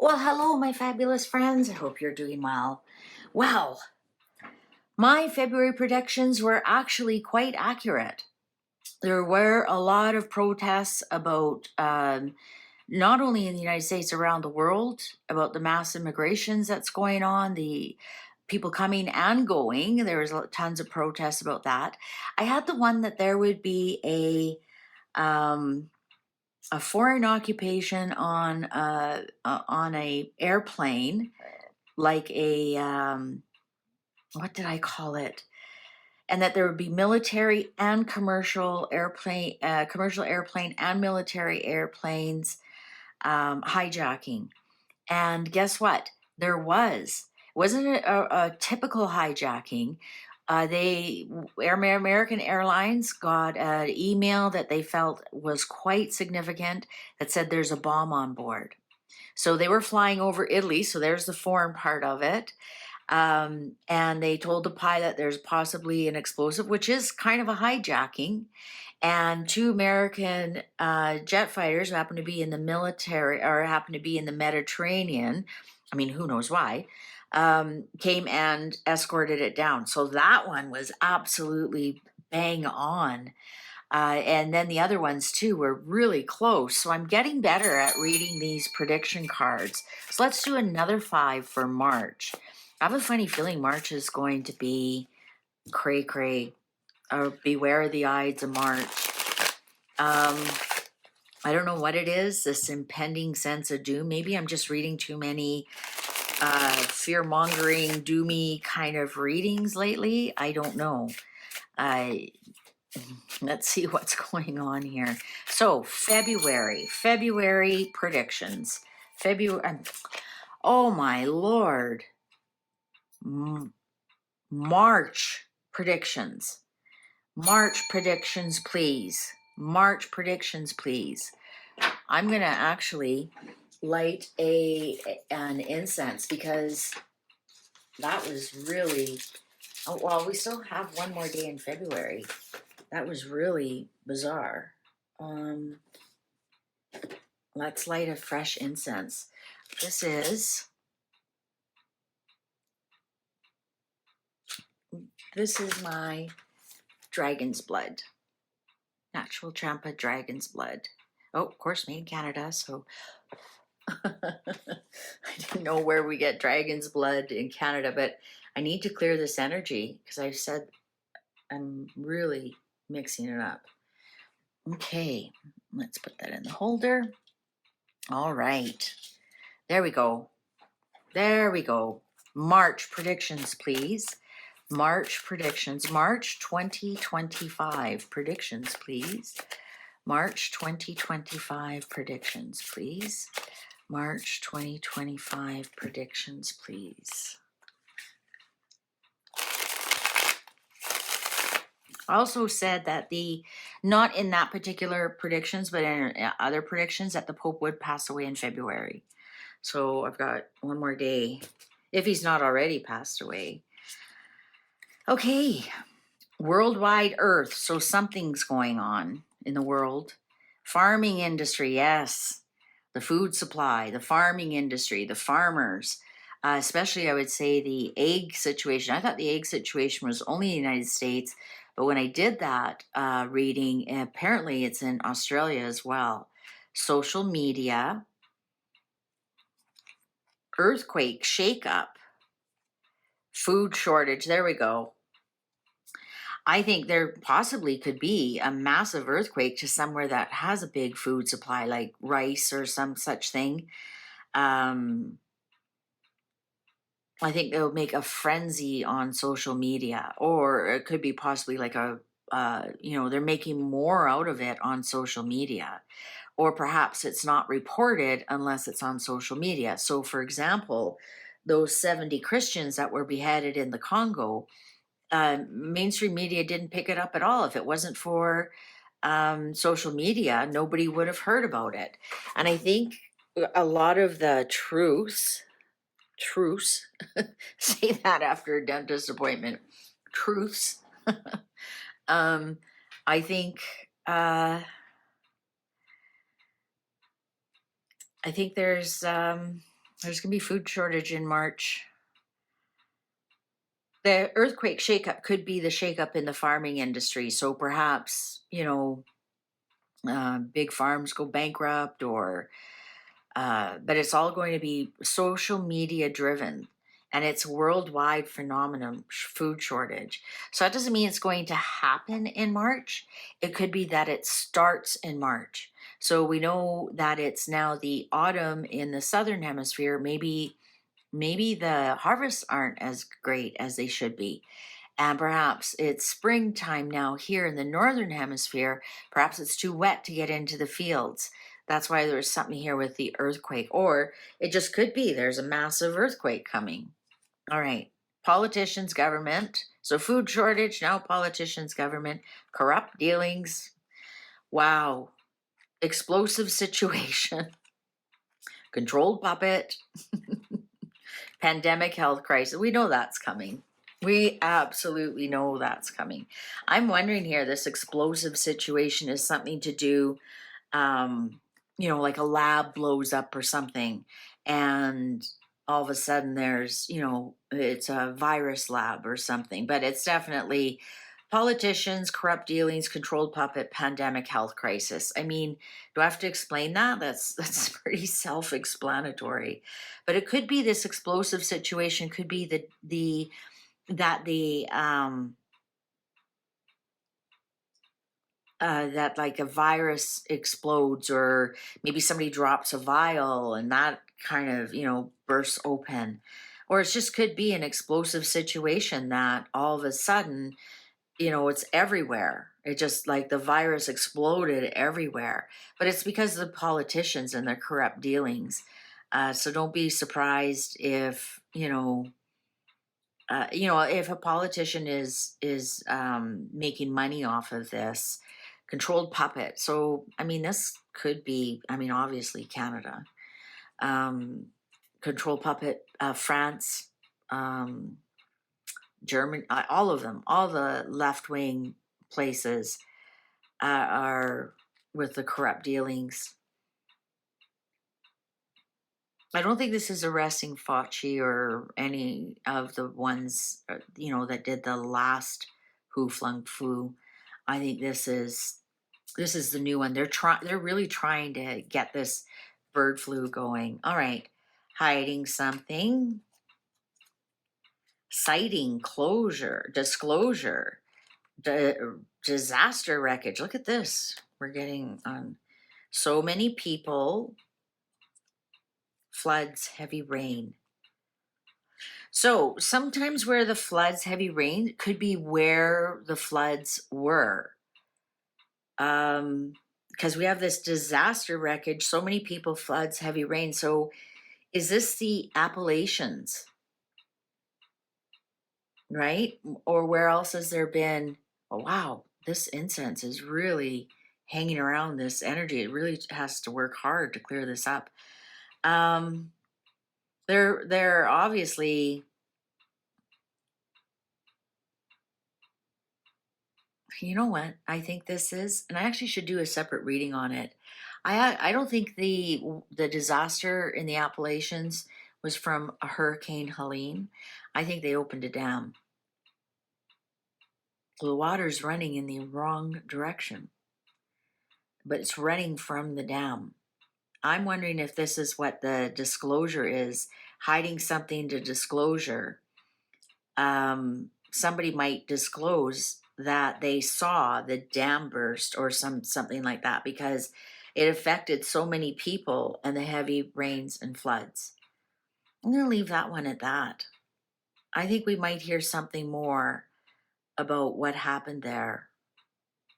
Well, hello, my fabulous friends. I hope you're doing well. Well, my February predictions were actually quite accurate. There were a lot of protests about not only in the United States, around the world, about the mass immigrations that's going on, the people coming and going. There was tons of protests about that. I had the one that there would be a foreign occupation on a airplane, like a what did I call it? And that there would be military and commercial airplane and military airplanes hijacking. And guess what? There was. It wasn't a typical hijacking. American Airlines got an email that they felt was quite significant that said there's a bomb on board. So they were flying over Italy, so there's the foreign part of it. And they told the pilot there's possibly an explosive, which is kind of a hijacking. And two American jet fighters who happen to be in the military or happen to be in the Mediterranean, I mean, who knows why, came and escorted it down. So that one was absolutely bang on. And then the other ones too were really close. So I'm getting better at reading these prediction cards. So let's do another 5 for March. I have a funny feeling March is going to be cray cray, or beware the Ides of March. I don't know what it is, this impending sense of doom. Maybe I'm just reading too many fear-mongering, doomy kind of readings lately. I don't know. Let's see what's going on here. So February predictions. February, oh my Lord. March predictions. March predictions, please. March predictions, please. I'm going to actually light an incense because that was really, oh, well, we still have one more day in February. That was really bizarre. Let's light a fresh incense. This is my dragon's blood. Natural Champa dragon's blood. Oh, of course, made in Canada, so I didn't know where we get dragon's blood in Canada, but I need to clear this energy because I've said I'm really mixing it up. Okay, let's put that in the holder. All right, there we go. There we go. March predictions, please. March predictions. March 2025 predictions, please. March 2025 predictions, please. March 2025 predictions, please. I also said that not in that particular predictions, but in other predictions, that the Pope would pass away in February. So I've got one more day, if he's not already passed away. Okay, worldwide Earth. So something's going on in the world. Farming industry, yes. The food supply, the farming industry, the farmers, especially I would say the egg situation. I thought the egg situation was only in the United States, but when I did that reading, apparently it's in Australia as well. Social media, earthquake, shake-up, food shortage, there we go. I think there possibly could be a massive earthquake to somewhere that has a big food supply, like rice or some such thing. I think they'll make a frenzy on social media, or it could be possibly like they're making more out of it on social media, or perhaps it's not reported unless it's on social media. So, for example, those 70 Christians that were beheaded in the Congo, mainstream media didn't pick it up at all. If it wasn't for social media, nobody would have heard about it. And I think a lot of the truce, say that after a dentist appointment, truths, I think there's There's going to be food shortage in March. The earthquake shakeup could be the shakeup in the farming industry. So perhaps, big farms go bankrupt but it's all going to be social media driven, and it's worldwide phenomenon, food shortage. So that doesn't mean it's going to happen in March. It could be that it starts in March. So we know that it's now the autumn in the southern hemisphere. Maybe the harvests aren't as great as they should be. And perhaps it's springtime now here in the northern hemisphere. Perhaps it's too wet to get into the fields. That's why there's something here with the earthquake. Or it just could be there's a massive earthquake coming. All right. Politicians, government. So food shortage, now politicians, government, corrupt dealings. Wow. Explosive situation. Controlled puppet. Pandemic health crisis. We know that's coming. We absolutely know that's coming. I'm wondering here, this explosive situation is something to do, like a lab blows up or something, and all of a sudden there's, it's a virus lab or something, but it's definitely politicians, corrupt dealings, controlled puppet, pandemic health crisis. I mean, do I have to explain that? That's pretty self-explanatory. But it could be this explosive situation, could be that like a virus explodes, or maybe somebody drops a vial and that kind of, bursts open. Or it just could be an explosive situation that all of a sudden, it's everywhere. It just like the virus exploded everywhere. But it's because of the politicians and their corrupt dealings. So don't be surprised if, if a politician is making money off of this. Controlled puppet. So, I mean, this could be, obviously Canada. Controlled puppet, France, German, all of them, all the left-wing places are with the corrupt dealings. I don't think this is arresting Fauci or any of the ones, that did the last Who Flung Flu. I think this is the new one. They're really trying to get this bird flu going. All right. Hiding something. Citing closure, disclosure, disaster wreckage. Look at this. We're getting on so many people. Floods, heavy rain. So sometimes where the floods, heavy rain could be where the floods were. Because we have this disaster wreckage, so many people, floods, heavy rain. So is this the Appalachians, right? Or where else has there been? Oh, wow, this incense is really hanging around this energy. It really has to work hard to clear this up. They're obviously, you know what I think this is, and I actually should do a separate reading on it. I don't think the disaster in the Appalachians was from a Hurricane Helene. I think they opened a dam. The water's running in the wrong direction, but it's running from the dam. I'm wondering if this is what the disclosure is, hiding something to disclosure. Somebody might disclose that they saw the dam burst or something like that, because it affected so many people and the heavy rains and floods. I'm going to leave that one at that. I think we might hear something more about what happened there,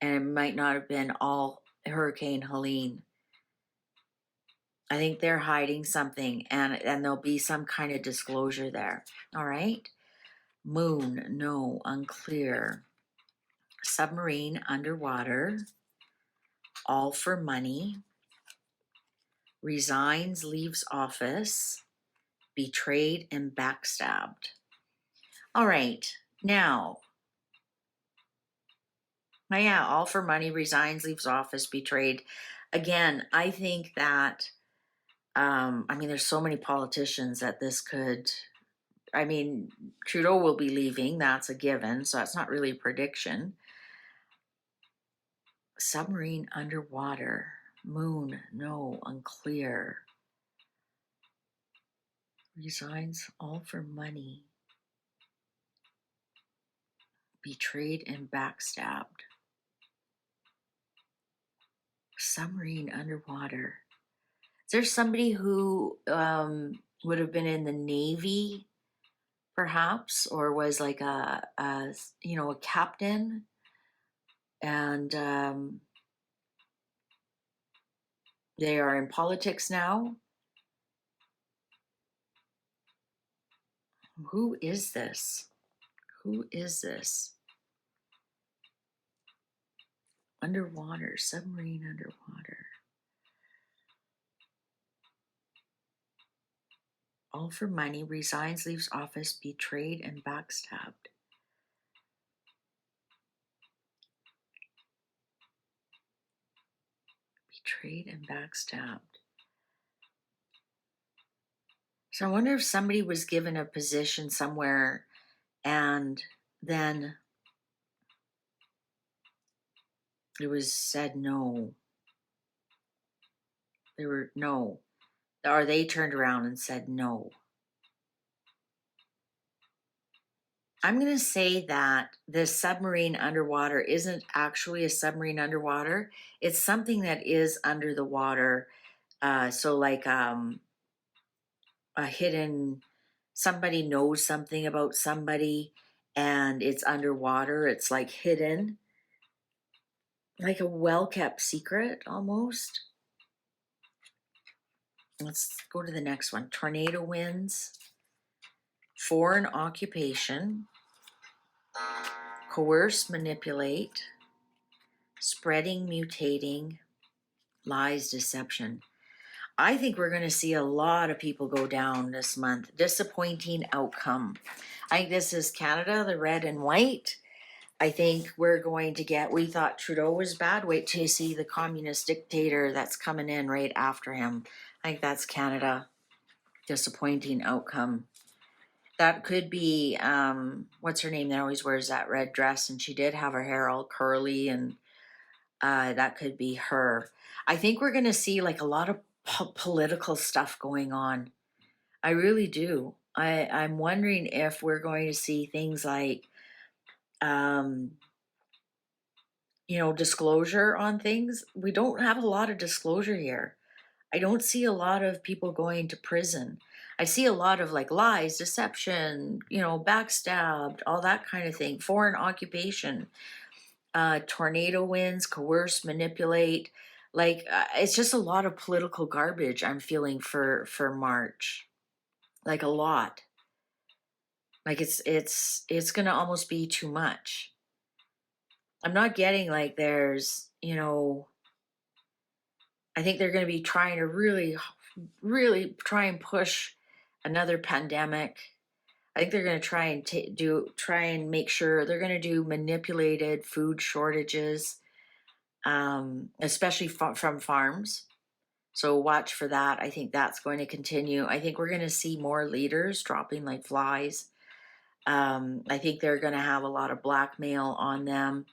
and it might not have been all Hurricane Helene. I think they're hiding something, and there'll be some kind of disclosure there. All right. Moon, no, unclear. Submarine, underwater. All for money. Resigns, leaves office. Betrayed and backstabbed. All right. Now, yeah, all for money, resigns, leaves office, betrayed. Again, I think that I mean, there's so many politicians that this could. I mean, Trudeau will be leaving. That's a given. So that's not really a prediction. Submarine underwater. Moon, no, unclear. Resigns all for money. Betrayed and backstabbed. Submarine underwater. Is there somebody who would have been in the Navy, perhaps, or was like a captain, and they are in politics now? Who is this? Who is this? Underwater, submarine underwater. All for money, resigns, leaves office, betrayed and backstabbed. Betrayed and backstabbed. So I wonder if somebody was given a position somewhere and then it was said no. Or they turned around and said no. I'm going to say that the submarine underwater isn't actually a submarine underwater. It's something that is under the water. So like a hidden, somebody knows something about somebody and it's underwater. It's like hidden, like a well-kept secret almost. Let's go to the next one. Tornado winds, foreign occupation, coerce, manipulate, spreading, mutating, lies, deception. I think we're going to see a lot of people go down this month. Disappointing outcome. I think this is Canada, the red and white. I think we're going to get, we thought Trudeau was bad. Wait till you see the communist dictator that's coming in right after him. I think that's Canada. Disappointing outcome. That could be, what's her name that always wears that red dress, and she did have her hair all curly, and that could be her. I think we're going to see like a lot of political stuff going on. I really do. I'm wondering if we're going to see things like, disclosure on things. We don't have a lot of disclosure here. I don't see a lot of people going to prison. I see a lot of like lies, deception, backstabbed, all that kind of thing. Foreign occupation, tornado winds, coerce, manipulate. Like it's just a lot of political garbage I'm feeling for March. Like a lot. Like it's gonna almost be too much. I'm not getting like there's, I think they're going to be trying to really, really try and push another pandemic. I think they're going to try and try and make sure they're going to do manipulated food shortages, especially from farms. So watch for that. I think that's going to continue. I think we're going to see more leaders dropping like flies. I think they're going to have a lot of blackmail on them.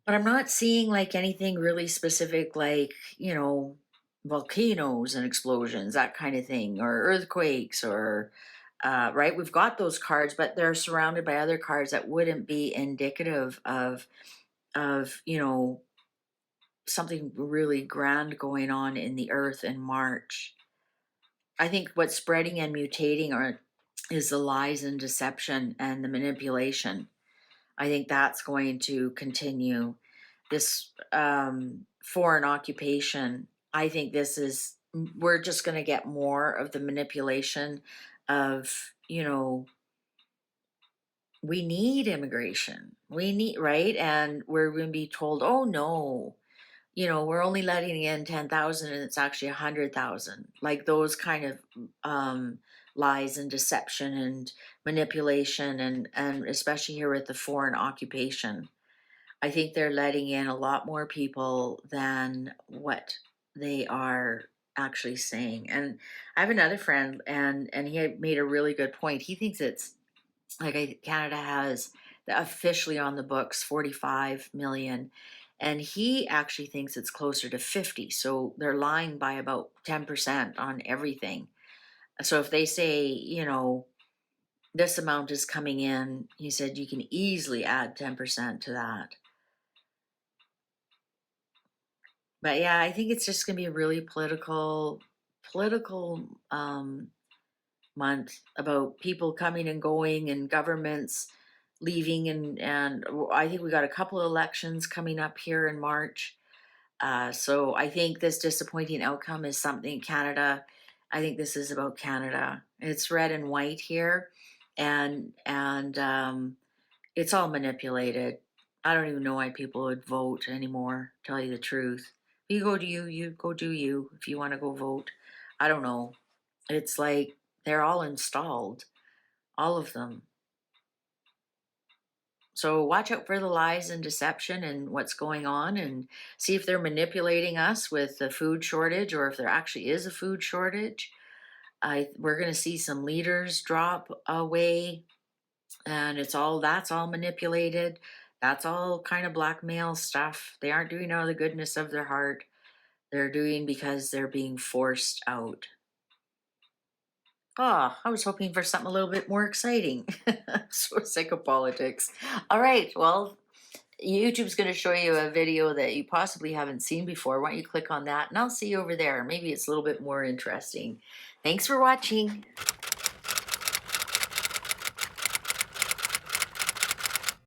But I'm not seeing like anything really specific, like, volcanoes and explosions, that kind of thing, or earthquakes, or, right? We've got those cards, but they're surrounded by other cards that wouldn't be indicative of something really grand going on in the earth in March. I think what's spreading and mutating is the lies and deception and the manipulation. I think that's going to continue. This foreign occupation, I think we're just going to get more of the manipulation of, we need immigration. We need, right? And we're going to be told, oh no, we're only letting in 10,000 and it's actually 100,000. Like those kind of lies and deception and manipulation, and especially here with the foreign occupation. I think they're letting in a lot more people than what they are actually saying. And I have another friend, and he had made a really good point. He thinks it's like Canada has officially on the books 45 million, and he actually thinks it's closer to 50. So they're lying by about 10% on everything. So if they say, this amount is coming in, he said you can easily add 10% to that. But yeah, I think it's just going to be a really political month about people coming and going and governments leaving, and I think we got a couple of elections coming up here in March. So I think this disappointing outcome is something Canada. I think this is about Canada. It's red and white here, and it's all manipulated. I don't even know why people would vote anymore. Tell you the truth, you go do you. You go do you. If you want to go vote, I don't know. It's like they're all installed, all of them. So watch out for the lies and deception and what's going on, and see if they're manipulating us with the food shortage, or if there actually is a food shortage. We're going to see some leaders drop away, and that's all manipulated. That's all kind of blackmail stuff. They aren't doing out of the goodness of their heart. They're doing because they're being forced out. Ah, I was hoping for something a little bit more exciting. So sick of politics. All right, well, YouTube's going to show you a video that you possibly haven't seen before. Why don't you click on that, and I'll see you over there. Maybe it's a little bit more interesting. Thanks for watching.